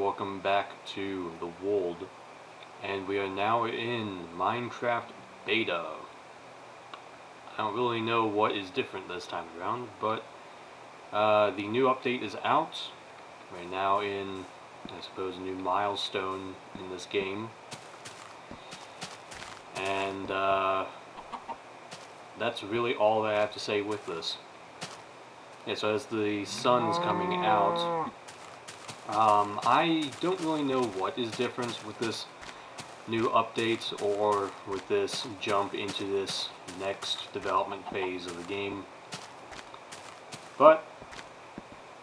welcome back to the world, and we are now in Minecraft Beta. I don't really know what is different this time around, but the new update is out. We're now in, I suppose, a new milestone in this game, and that's really all that I have to say with this. Yeah, so as the sun's coming out, I don't really know what is different with this new update or with this jump into this next development phase of the game. But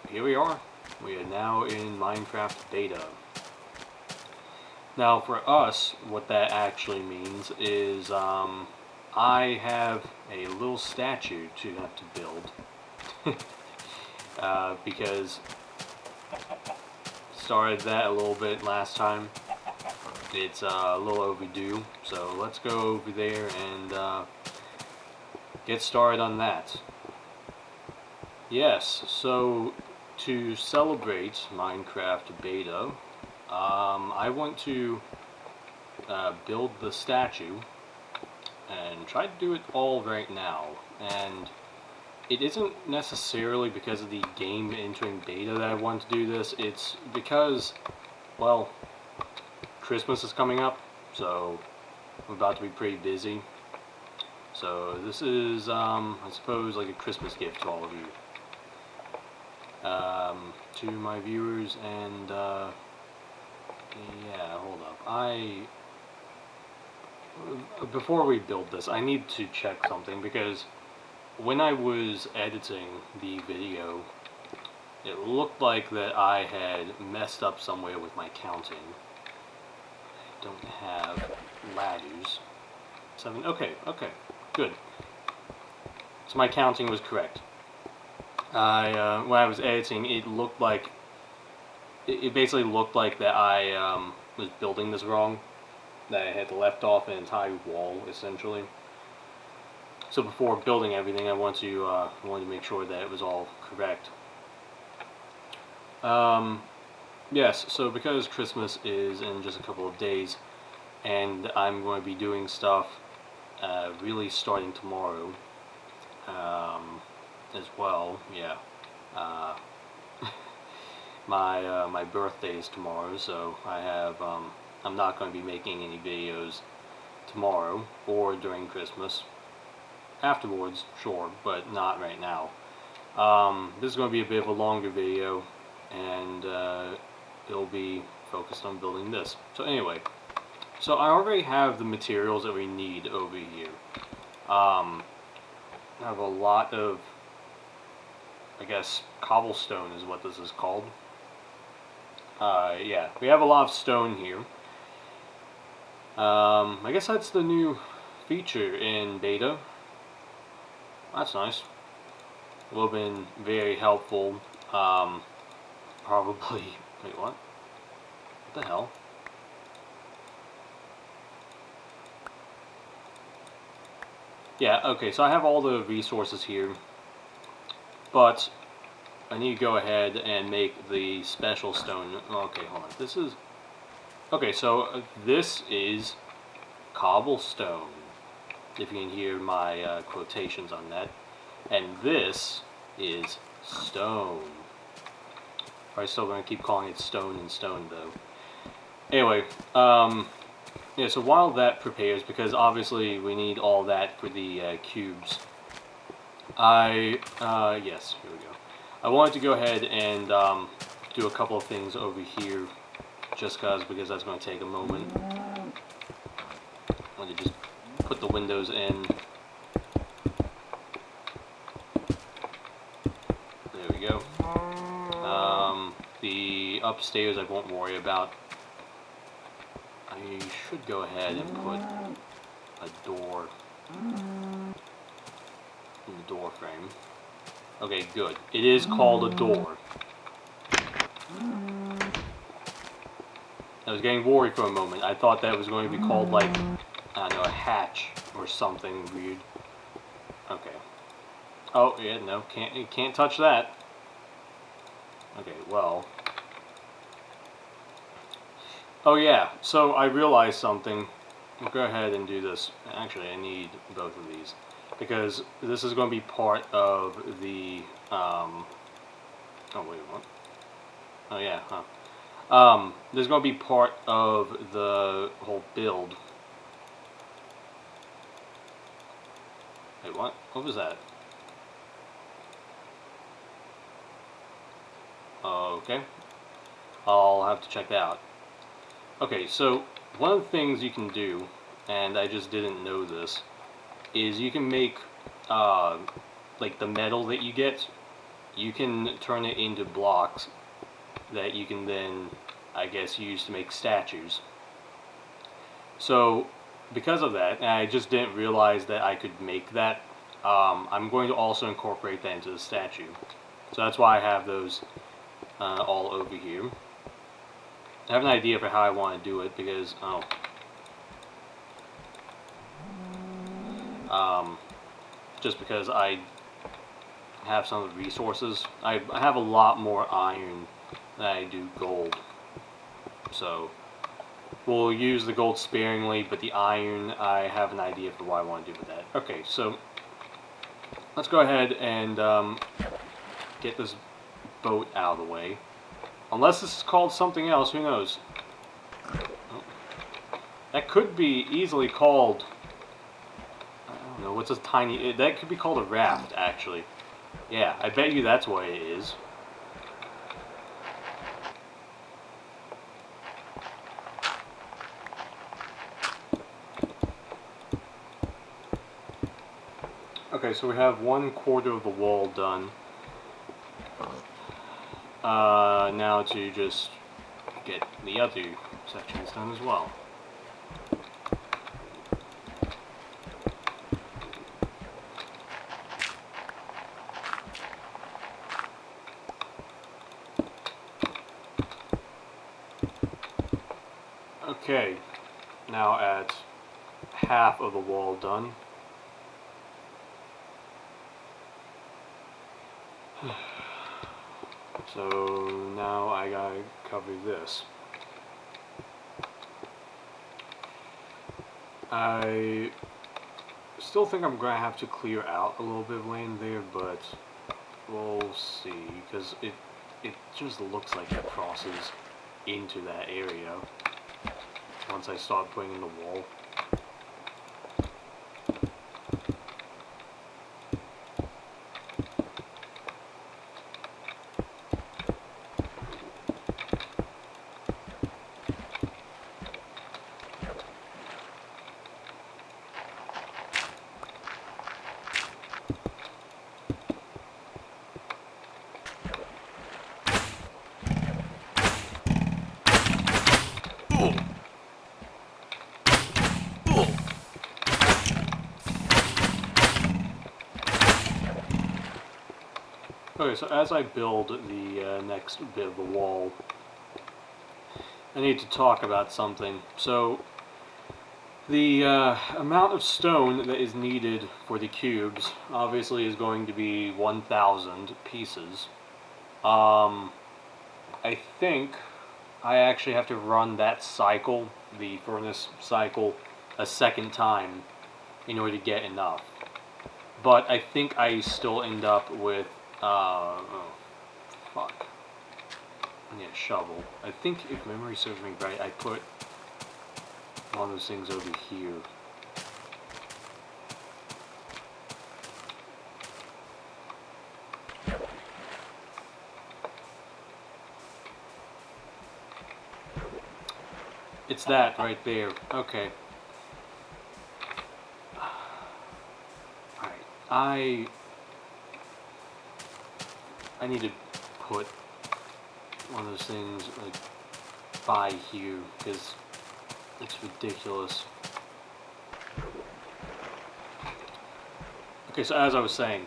here we are. We are now in Minecraft Beta. Now for us, what that actually means is I have a little statue to have to build. Because started that a little bit last time. It's a little overdue, so let's go over there and get started on that. Yes, so to celebrate Minecraft Beta, I want to build the statue and try to do it all right now. And it isn't necessarily because of the game entering beta that I want to do this. It's because, well, Christmas is coming up, so I'm about to be pretty busy. So this is, I suppose, like a Christmas gift to all of you. To my viewers, and, yeah, hold up. Before we build this, I need to check something, because when I was editing the video, it looked like that I had messed up somewhere with my counting. I don't have ladders. 7, okay, good. So my counting was correct. When I was editing, it looked like, it basically looked like that I was building this wrong. That I had left off an entire wall, essentially. So before building everything, I wanted to make sure that it was all correct. Yes, so because Christmas is in just a couple of days, and I'm going to be doing stuff really starting tomorrow as well. Yeah, my birthday is tomorrow, so I have I'm not going to be making any videos tomorrow or during Christmas. Afterwards, sure, but not right now. This is going to be a bit of a longer video, and it'll be focused on building this. So anyway, so I already have the materials that we need over here. I have a lot of, I guess, cobblestone is what this is called. Yeah, we have a lot of stone here. I guess that's the new feature in beta. That's nice. It will have been very helpful. Probably. Wait, what? What the hell? Yeah, okay, so I have all the resources here. But I need to go ahead and make the special stone. Okay, hold on. This is. Okay, so this is cobblestone. If you can hear my quotations on that. And this is stone. I'm still going to keep calling it stone and stone, though. Anyway, yeah, so while that prepares, because obviously we need all that for the cubes, yes, here we go. I wanted to go ahead and do a couple of things over here, just because that's going to take a moment. I want to just put the windows in. There we go. The upstairs I won't worry about. I should go ahead and put a door in the door frame. Okay, good. It is called a door. I was getting worried for a moment. I thought that was going to be called, like, I don't know, a hatch or something weird. Okay. Oh, yeah, no, can't touch that. Okay, well. Oh yeah, so I realized something. I'll go ahead and do this. Actually, I need both of these because this is going to be part of the. Oh wait, what? Oh yeah, huh. This is going to be part of the whole build. Wait, what? What was that? Okay, I'll have to check that out. Okay, so one of the things you can do, and I just didn't know this, is you can make, like the metal that you get, you can turn it into blocks that you can then, I guess, use to make statues. So, because of that, and I just didn't realize that I could make that, I'm going to also incorporate that into the statue. So that's why I have those all over here. I have an idea for how I want to do it because, just because I have some of the resources. I have a lot more iron than I do gold. So, we'll use the gold sparingly, but the iron, I have an idea for what I want to do with that. Okay, so, let's go ahead and get this boat out of the way. Unless this is called something else, who knows? That could be easily called, I don't know, what's a tiny, that could be called a raft, actually. Yeah, I bet you that's what it is. Okay, so we have 1/4 of the wall done. Now to just get the other sections done as well. Okay, now at half of the wall done. So now I gotta cover this. I still think I'm gonna have to clear out a little bit of land there, but we'll see, because it just looks like it crosses into that area once I start putting in the wall. Okay, so as I build the next bit of the wall, I need to talk about something. So, the amount of stone that is needed for the cubes obviously is going to be 1,000 pieces. I think I actually have to run that cycle, the furnace cycle, a second time in order to get enough. But I think I still end up with, oh, fuck. I need a shovel. I think if memory serves me right, I put one of those things over here. It's that right there. Okay. Alright. I need to put one of those things like by here because it's ridiculous. Okay, so as I was saying,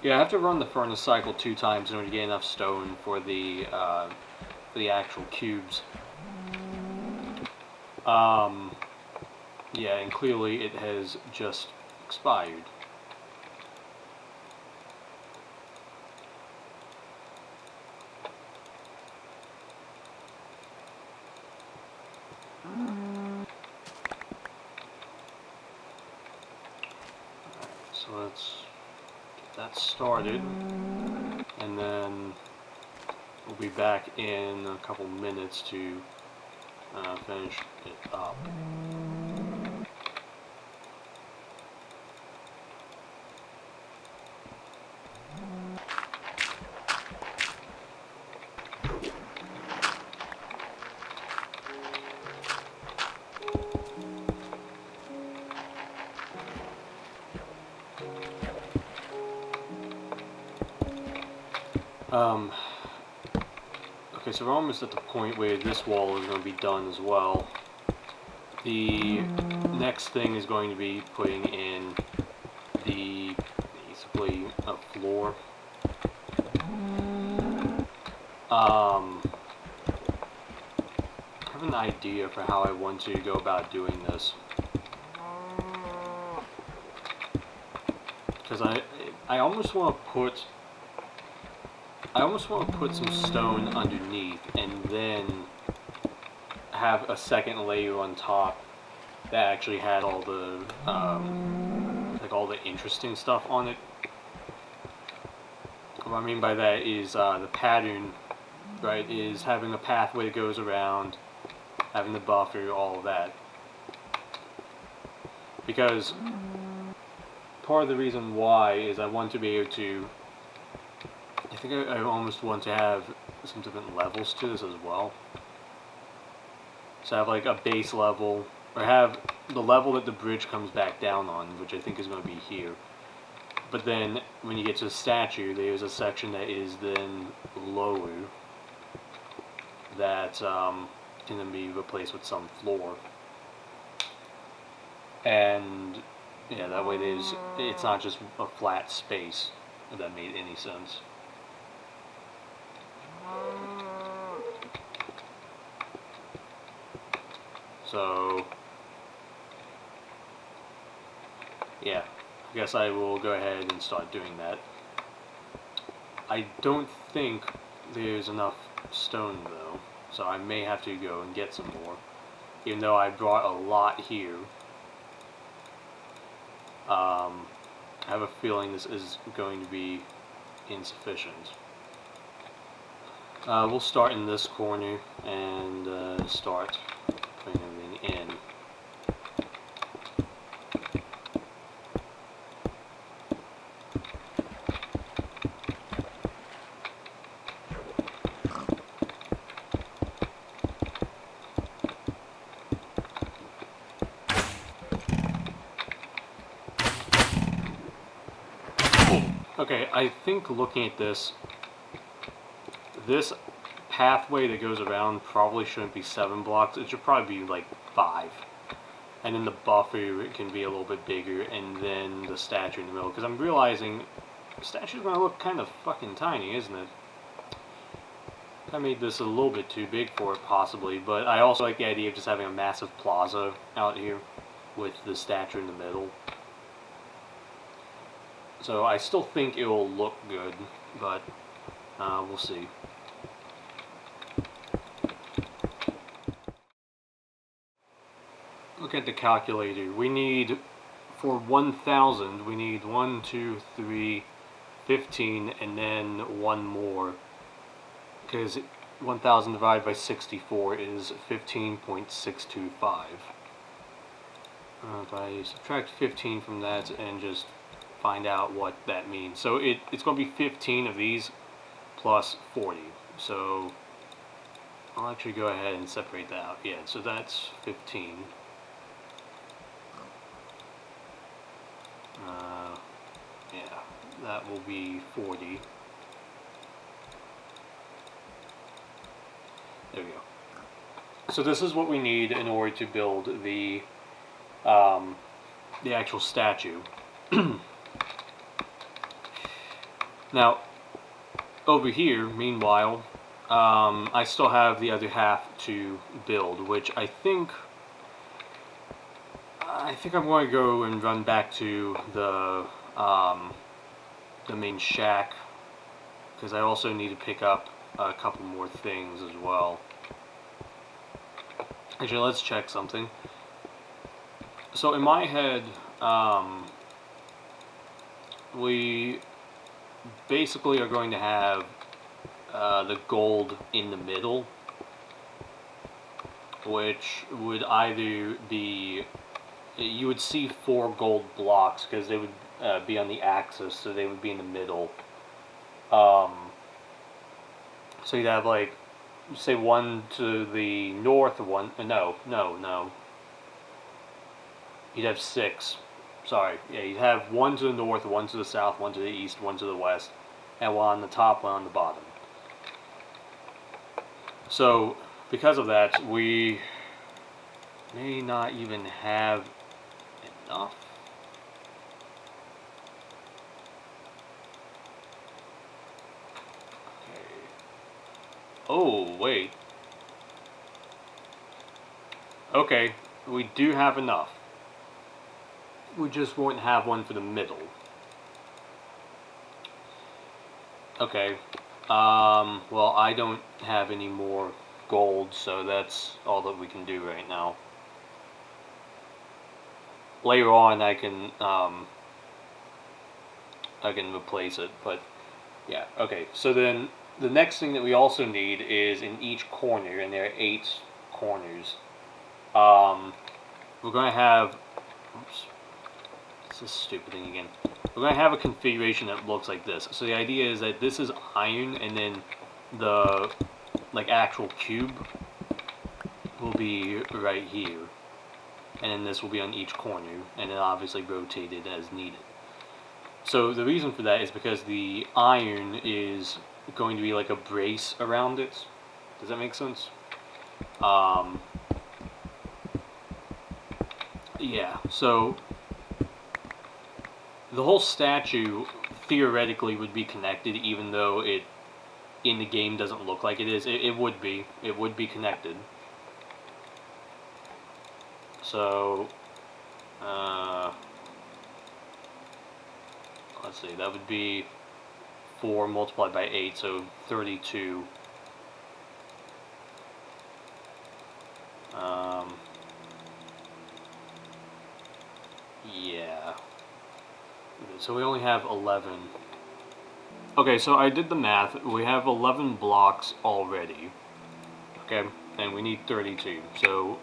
yeah, I have to run the furnace cycle 2 times in order to get enough stone for the actual cubes. Yeah, and clearly it has just expired. let's get that started, and then we'll be back in a couple minutes to finish it up. Okay, so we're almost at the point where this wall is going to be done as well. The next thing is going to be putting in basically a floor. I have an idea for how I want to go about doing this. Because I almost want to put some stone underneath and then have a second layer on top that actually had all the like all the interesting stuff on it. What I mean by that is the pattern, right, is having a pathway that goes around, having the buffer, all of that. Because part of the reason why is I want to be able to, I think I almost want to have some different levels to this as well. So have like a base level, or have the level that the bridge comes back down on, which I think is going to be here. But then when you get to the statue, there's a section that is then lower that can then be replaced with some floor. And yeah, that way it's not just a flat space, if that made any sense. So yeah, I guess I will go ahead and start doing that. I don't think there's enough stone though, so I may have to go and get some more, even though I brought a lot here. I have a feeling this is going to be insufficient. We'll start in this corner and start putting everything in. Okay, I think looking at this pathway that goes around probably shouldn't be 7 blocks. It should probably be like 5. And then the buffer can be a little bit bigger, and then the statue in the middle. Because I'm realizing the statue's going to look kind of fucking tiny, isn't it? I made this a little bit too big for it, possibly. But I also like the idea of just having a massive plaza out here with the statue in the middle. So I still think it will look good, but we'll see. Look at the calculator. We need, for 1,000, we need 1, 2, 3, 15, and then one more. Because 1,000 divided by 64 is 15.625. If I subtract 15 from that and just find out what that means. So it's going to be 15 of these plus 40. So I'll actually go ahead and separate that out. Yeah, so that's 15. Yeah, that will be 40. There we go. So this is what we need in order to build the actual statue. Now, over here, meanwhile, I still have the other half to build, which I think I'm going to go and run back to the main shack, because I also need to pick up a couple more things as well. Actually, let's check something. So in my head, we basically are going to have the gold in the middle, which would either be, you would see 4 gold blocks because they would be on the axis, so they would be in the middle. So you'd have like, say, one to the north, one, no. You'd have 6. Sorry, yeah, you'd have one to the north, one to the south, one to the east, one to the west, and one on the top, one on the bottom. So, because of that, we may not even have enough. Okay. Oh, wait. Okay, we do have enough. We just won't have one for the middle. Okay. Well, I don't have any more gold, so that's all that we can do right now. Later on, I can replace it, but yeah. Okay. So then the next thing that we also need is in each corner, and there are 8 corners. We're going to have. Oops. It's this stupid thing again. We're going to have a configuration that looks like this. So the idea is that this is iron, and then the actual cube will be right here, and then this will be on each corner, and then obviously rotated as needed. So the reason for that is because the iron is going to be like a brace around it. Does that make sense? Yeah, so the whole statue theoretically would be connected, even though it in the game doesn't look like it is. It would be. It would be connected. So, let's see, that would be 4 multiplied by 8, so 32. Yeah. So we only have 11. Okay, so I did the math. We have 11 blocks already. Okay, and we need 32. So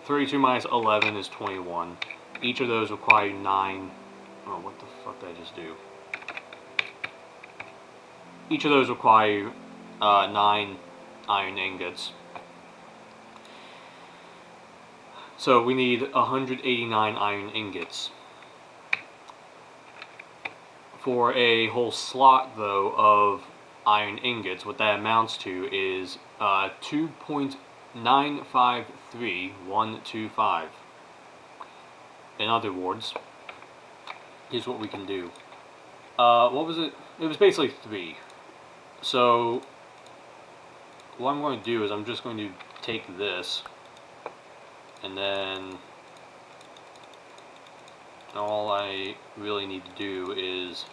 32 minus 11 is 21. Each of those require 9. Oh, what the fuck did I just do? Each of those require 9 iron ingots. So we need 189 iron ingots. For a whole slot, though, of iron ingots, what that amounts to is 2.953125. In other words, here's what we can do. What was it? It was basically 3. So, what I'm going to do is I'm just going to take this, and then all I really need to do is,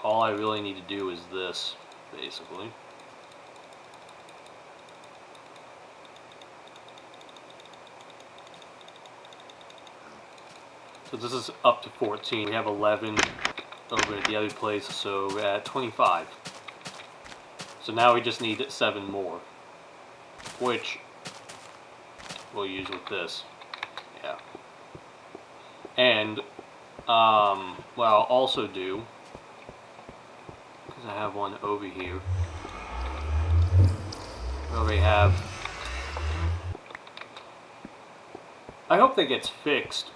all I really need to do is this, basically. So this is up to 14. We have 11 over at the other place, so we're at 25. So now we just need 7 more, which we'll use with this. Yeah. And what I'll also do, because I have one over here, we already have. I hope that gets fixed,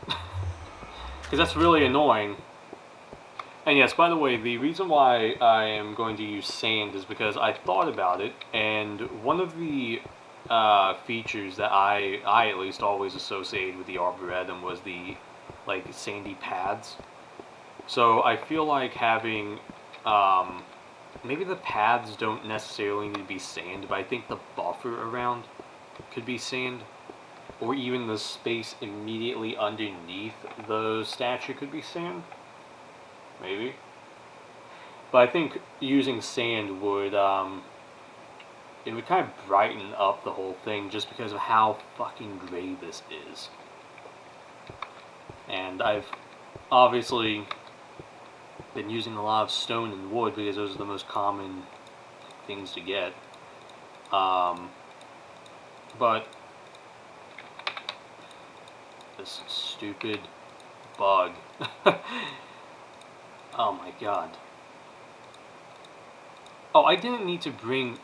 because that's really annoying. And yes, by the way, the reason why I am going to use sand is because I thought about it, and one of the features that I at least always associated with the Arboretum was the sandy pads. So I feel like having maybe the pads don't necessarily need to be sand, but I think the buffer around could be sand, or even the space immediately underneath the statue could be sand. Maybe. But I think using sand would, it would kind of brighten up the whole thing just because of how fucking gray this is. And I've obviously been using a lot of stone and wood because those are the most common things to get. But this stupid bug. Oh my god. Oh, I didn't need to bring...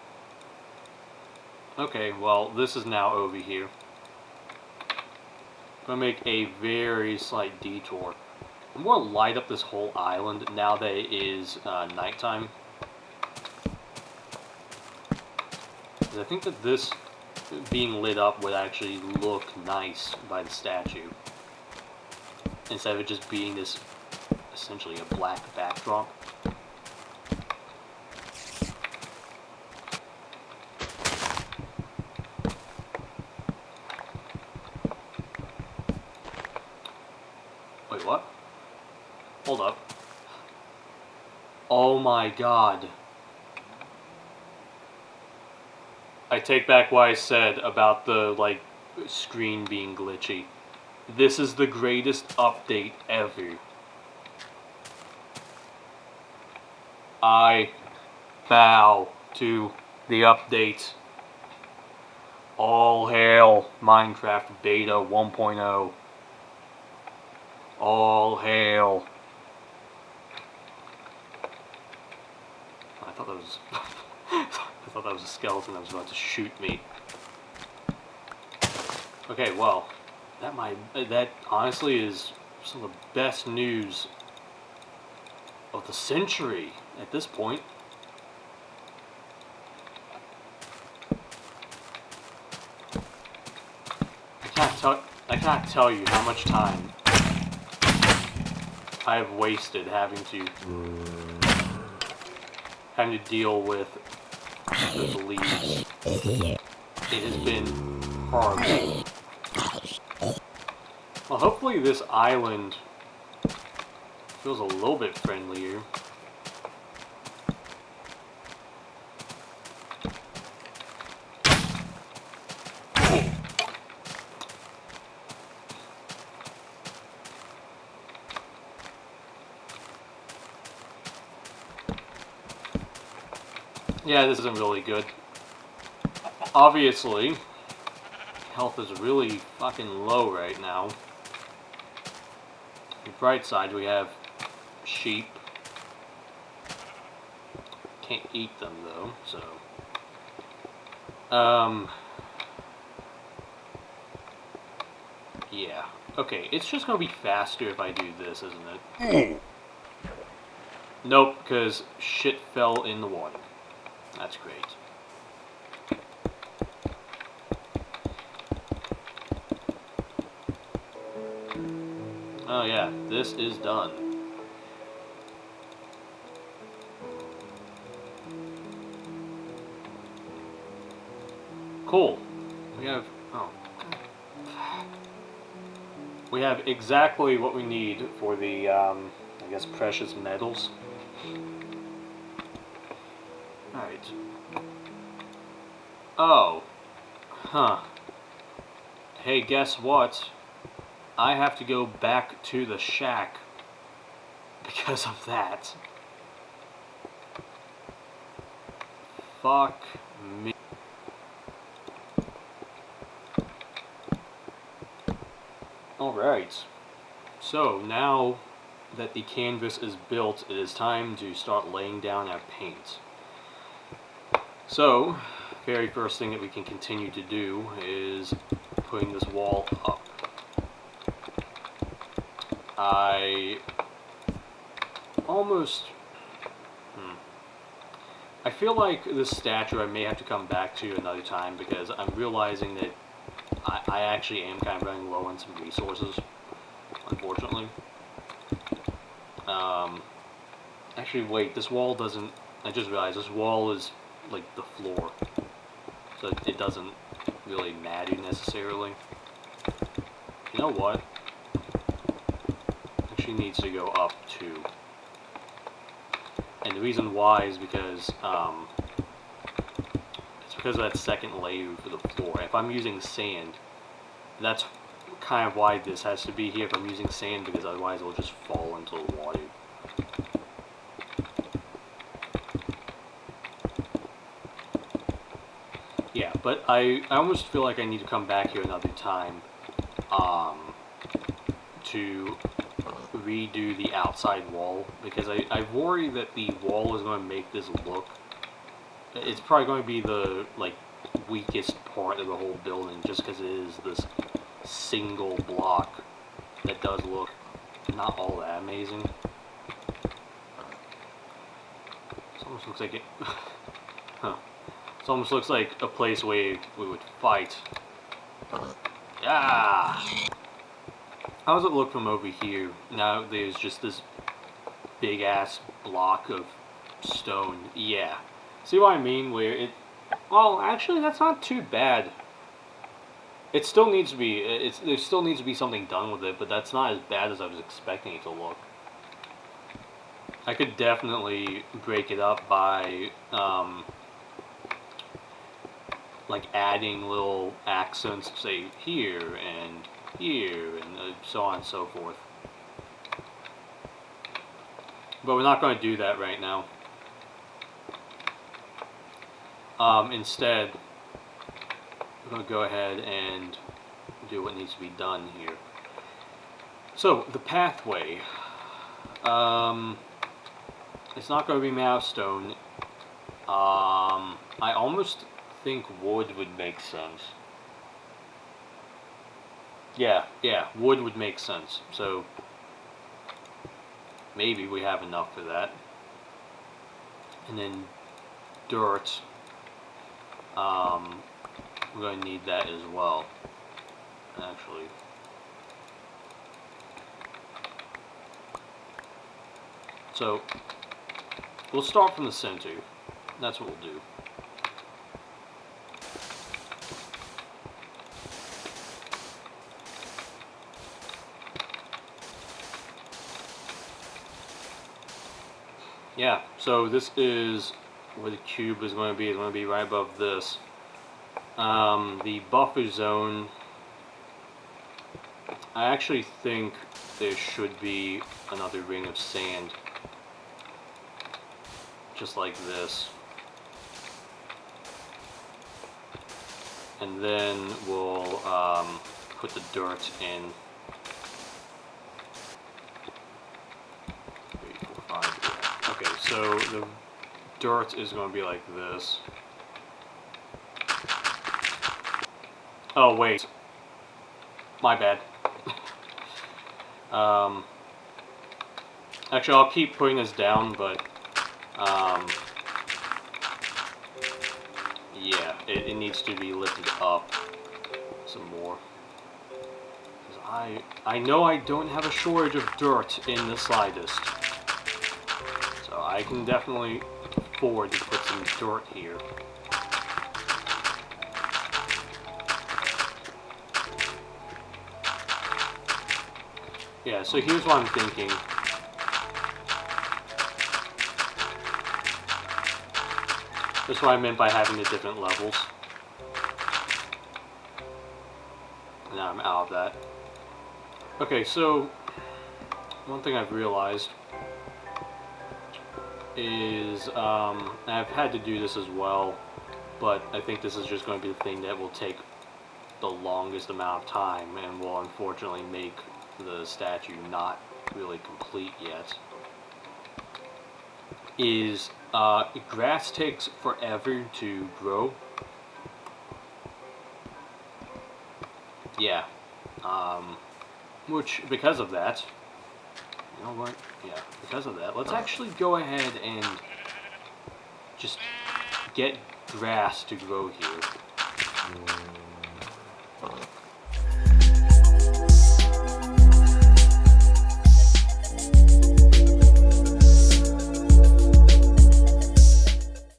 Okay, well, this is now over here. I'm gonna make a very slight detour. I'm gonna light up this whole island now that it is nighttime. I think that this being lit up would actually look nice by the statue, instead of it just being this, essentially a black backdrop. Wait, what? Hold up. Oh my god. I take back what I said about the, like, screen being glitchy. This is the greatest update ever. I bow to the update. All hail Minecraft Beta 1.0. All hail. I thought that was... I thought that was a skeleton that was about to shoot me. Okay, well, that honestly is some of the best news of the century at this point. I cannot tell you how much time I have wasted having to deal with the leaves. It has been horrible. Well, hopefully this island feels a little bit friendlier. Yeah, this isn't really good. Obviously, health is really fucking low right now. The bright side, we have sheep. Can't eat them though, so... yeah. Okay, it's just gonna be faster if I do this, isn't it? Nope, because shit fell in the water. That's great. Oh yeah, this is done. Cool. We have exactly what we need for the, I guess, precious metals. Alright. Oh. Huh. Hey, guess what? I have to go back to the shack because of that. Fuck me. Alright. So, now that the canvas is built, it is time to start laying down our paint. So, very first thing that we can continue to do is putting this wall up. I almost... I feel like this statue I may have to come back to another time because I'm realizing that I actually am kind of running low on some resources, unfortunately. Actually, wait, this wall doesn't... I just realized this wall is like the floor, so it doesn't really matter necessarily. You know what? Actually needs to go up too. And the reason why is because it's because of that second layer for the floor. If I'm using sand, that's kind of why this has to be here if I'm using sand, because otherwise it'll just fall into the water. Yeah, but I almost feel like I need to come back here another time to redo the outside wall, because I worry that the wall is going to make this look... It's probably going to be the, like, weakest part of the whole building, just because it is this single block that does look not all that amazing. It almost looks like it... huh. It almost looks like a place where we would fight. Ah! How does it look from over here? Now there's just this big ass block of stone. Yeah. See what I mean? Where it... Well, actually, that's not too bad. It still needs to be... there still needs to be something done with it, but that's not as bad as I was expecting it to look. I could definitely break it up by... like adding little accents, say here and so on and so forth. But we're not going to do that right now. Instead, we're going to go ahead and do what needs to be done here. So, the pathway. It's not going to be made out of stone. I almost think wood would make sense. Yeah, wood would make sense. So maybe we have enough for that. And then dirt. We're going to need that as well, actually. So we'll start from the center. That's what we'll do. Yeah, so this is where the cube is going to be. It's going to be right above this. The buffer zone, I actually think there should be another ring of sand. Just like this. And then we'll put the dirt in. 3, 4, 5. Okay, so the dirt is going to be like this. Oh, wait. My bad. Actually, I'll keep putting this down, but yeah, it needs to be lifted up some more. 'Cause I know I don't have a shortage of dirt in the slightest. So I can definitely afford to put some dirt here. Yeah, so here's what I'm thinking. That's what I meant by having the different levels. Now I'm out of that. Okay, so one thing I've realized is, I've had to do this as well, but I think this is just going to be the thing that will take the longest amount of time and will unfortunately make the statue not really complete yet. Is grass takes forever to grow. Yeah. Which, because of that, you know what? Yeah, because of that, let's actually go ahead and just get grass to grow here.